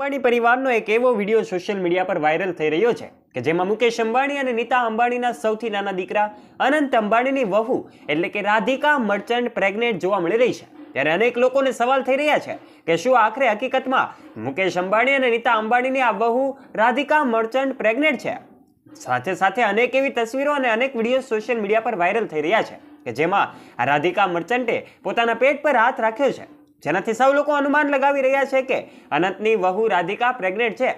અંબાણી પરિવારનો એક એવો વિડીયો સોશિયલ મીડિયા પર વાયરલ થઈ રહ્યો છે કે જેમાં મુકેશ અંબાણી અને નીતા અંબાણીના સૌથી નાના દીકરા અનંત અંબાણીની વહુ એટલે કે રાધિકા મર્ચન્ટ પ્રેગ્નેન્ટ જોવા મળી રહી છે। ત્યારે અનેક લોકોને સવાલ થઈ રહ્યા છે કે શું આખરે હકીકતમાં મુકેશ અંબાણી અને નીતા અંબાણીની આ વહુ રાધિકા મર્ચન્ટ પ્રેગ્નેન્ટ છે? સાથે સાથે અનેક એવી તસવીરો અને અનેક વિડીયો સોશિયલ મીડિયા પર વાયરલ થઈ રહ્યા છે કે જેમાં આ રાધિકા મર્ચન્ટે પોતાના પેટ પર હાથ રાખ્યો છે, જેનાથી સૌ લોકો અનુમાન લગાવી રહ્યા છે કે અનંતની વહુ રાધિકા પ્રેગ્નેન્ટ છે।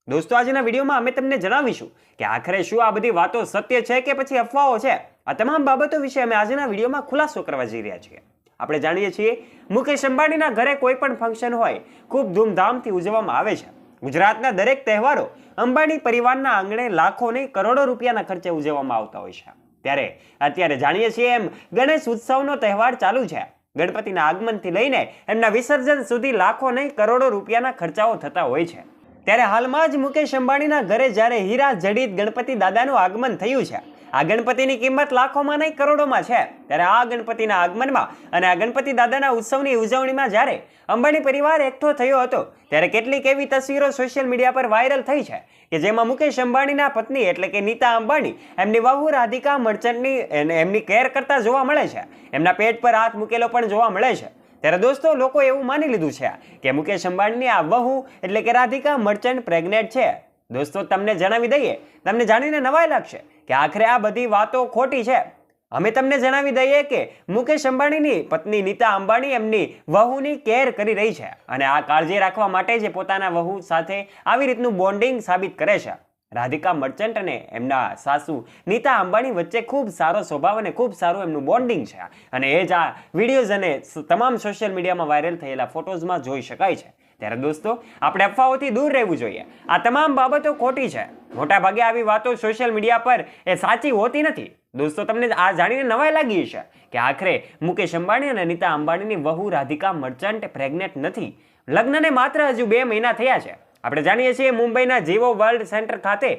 દોસ્તો, આજના વિડીયોમાં અમે તમને જણાવીશું કે આખરે શું આ બધી વાતો સત્ય છે કે પછી અફવાઓ છે। આ તમામ બાબતો વિશે અમે આજના વિડીયોમાં ખુલાસો કરવા જઈ રહ્યા છીએ। આપણે જાણીએ છીએ મુકેશ અંબાણીના ઘરે કોઈ પણ ફંક્શન હોય ખૂબ ધૂમધામથી ઉજવવામાં આવે છે। ગુજરાતના દરેક તહેવારો અંબાણી પરિવારના આંગણે લાખો નહીં કરોડો રૂપિયાના ખર્ચે ઉજવવામાં આવતા હોય છે। ત્યારે અત્યારે જાણીએ છીએ એમ ગણેશ ઉત્સવનો તહેવાર ચાલુ છે। ગણપતિના આગમનથી લઈને એમના વિસર્જન સુધી લાખો નહીં કરોડો રૂપિયાના ખર્ચાઓ થતા હોય છે। ત્યારે હાલમાં જ મુકેશ અંબાણીના ઘરે જ્યારે હીરા જડિત ગણપતિ દાદાનું આગમન થયું છે, આ ગણપતિની કિંમત લાખોમાં નહીં કરોડોમાં છે। ત્યારે આ ગણપતિના આગમનમાં અને આ ગણપતિ દાદાના ઉત્સવની ઉજવણીમાં જ્યારે અંબાણી પરિવાર એકઠો થયો હતો ત્યારે કેટલીક એવી તસવીરો સોશિયલ મીડિયા પર વાયરલ થઈ છે કે જેમાં મુકેશ અંબાણીના પત્ની એટલે કે નીતા અંબાણી એમની વહુ રાધિકા મર્ચન્ટની એમની કેર કરતા જોવા મળે છે। એમના પેટ પર હાથ મૂકેલો પણ જોવા મળે છે। ત્યારે દોસ્તો, લોકો એવું માની લીધું છે કે મુકેશ અંબાણીની આ વહુ એટલે કે રાધિકા મર્ચન્ટ પ્રેગ્નેન્ટ છે। દોસ્તો, તમને જણાવી દઈએ, તમને જાણીને નવાઈ લાગશે કે આખરે આ બધી વાતો ખોટી છે। અમે તમને જણાવી દઈએ કે મુકેશ અંબાણીની પત્ની નીતા અંબાણી એમની વહુની કેર કરી રહી છે અને આ કાળજી રાખવા માટે જે પોતાના વહુ સાથે આવી રીતનું બોન્ડિંગ સાબિત કરે છે। રાધિકા મર્ચન્ટ અને એમના સાસુ નીતા અંબાણી વચ્ચે ખૂબ સારો સ્વભાવ અને ખૂબ સારું એમનું બોન્ડિંગ છે અને એ જ આ વિડીયોઝ અને તમામ સોશિયલ મીડિયામાં વાયરલ થયેલા ફોટોઝમાં જોઈ શકાય છે। ત્યારે દોસ્તો, આપણે અફવાઓથી દૂર રહેવું જોઈએ। આ તમામ બાબતો ખોટી છે। મોટા ભાગે આવી વાતો સોશિયલ મીડિયા પર એ સાચી હોતી નથી। દોસ્તો, તમને આ જાણીને નવાઈ લાગી છે કે આખરે મુકેશ અંબાણી અને નીતા અંબાણીની વહુ રાધિકા મર્ચન્ટ પ્રેગ્નેન્ટ નથી। લગ્નને માત્ર હજુ 2 મહિના થયા છે। આપણે જાણીએ છીએ મુંબઈના જીવો વર્લ્ડ સેન્ટર ખાતે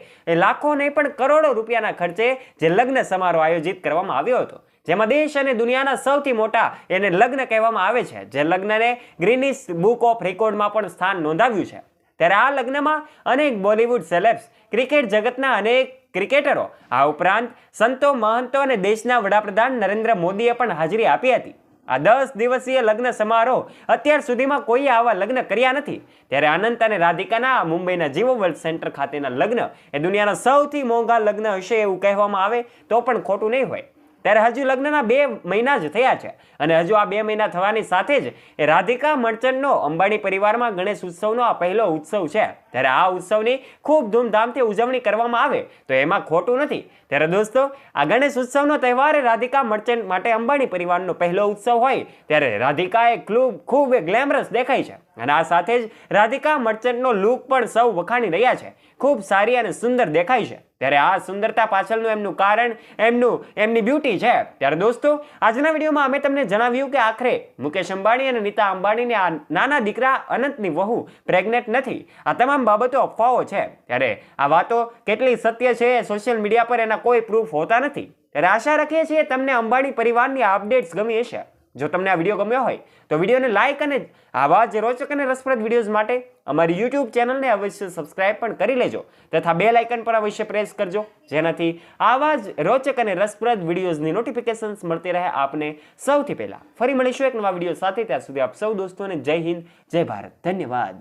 લાખો નહીં પણ કરોડો રૂપિયાના ખર્ચે જે લગ્ન સમારોહ આયોજિત કરવામાં આવ્યો હતો, જેમાં દેશ અને દુનિયાના સૌથી મોટા એને લગ્ન કહેવામાં આવે છે, જે લગ્નને ગ્રીનિસ બુક ઓફ રેકોર્ડમાં પણ સ્થાન નોંધાવ્યું છે। ત્યારે આ લગ્નમાં અનેક બોલિવૂડ સેલેબ્સ, ક્રિકેટ જગતના અનેક ક્રિકેટરો, આ ઉપરાંત સંતો, મહંતો અને દેશના વડાપ્રધાન નરેન્દ્ર મોદીએ પણ હાજરી આપી હતી। આ 10 દિવસીય લગ્ન સમારોહ અત્યાર સુધીમાં કોઈએ આવા લગ્ન કર્યા નથી। ત્યારે અનંત અને રાધિકાના મુંબઈના જીવો વર્લ્ડ સેન્ટર ખાતેના લગ્ન એ દુનિયાના સૌથી મોંઘા લગ્ન હશે એવું કહેવામાં આવે તો પણ ખોટું નહીં હોય। ત્યારે હજુ લગ્નના 2 મહિના જ થયા છે અને હજુ આ 2 મહિના થવાની સાથે જ એ રાધિકા મર્ચન્ટનો અંબાણી પરિવારમાં ગણેશ ઉત્સવનો આ પહેલો ઉત્સવ છે। ત્યારે આ ઉત્સવની ખૂબ ધૂમધામથી ઉજવણી કરવામાં આવે તો એમાં ખોટું નથી। ત્યારે દોસ્તો, આ ગણેશ ઉત્સવનો તહેવાર રાધિકા મર્ચન્ટ માટે અંબાણી પરિવારનો પહેલો ઉત્સવ હોય ત્યારે રાધિકાએ ખૂબ ગ્લેમરસ દેખાય છે અને આ સાથે જ રાધિકા મર્ચન્ટનો લુક પણ સૌ વખાણી રહ્યા છે। ખૂબ સારી અને સુંદર દેખાય છે। ત્યારે આ સુંદરતા પાછળનું એમનું કારણ એમની બ્યુટી છે। ત્યારે દોસ્તો, આજના વિડીયોમાં અમે તમને જણાવ્યું કે આખરે મુકેશ અંબાણી અને નીતા અંબાણીને આ નાના દીકરા અનંતની વહુ પ્રેગ્નેન્ટ નથી। આ તમામ બાબતો અફવાઓ છે। ત્યારે આ વાતો કેટલી સત્ય છે સોશિયલ મીડિયા પર એના કોઈ પ્રૂફ હોતા નથી। ત્યારે આશા રાખીએ છીએ તમને અંબાણી પરિવારની આ અપડેટ્સ ગમી હશે। જો તમને આ વિડીયો ગમ્યો હોય તો વિડીયોને લાઇક અને આવા જ રોચક અને રસપ્રદ વિડીયોઝ માટે અમારી YouTube ચેનલને અવશ્ય સબસ્ક્રાઇબ પણ કરી લેજો તથા બેલ આઇકન પર અવશ્ય પ્રેસ કરજો, જેનાથી આવા જ રોચક અને રસપ્રદ વિડીયોઝની નોટિફિકેશન્સ મળતી રહે આપને સૌથી પહેલા। ફરી મળીશું એક નવા વિડીયો સાથે। ત્યાં સુધી આપ સૌ દોસ્તોને જય હિન્દ, જય ભારત, ધન્યવાદ।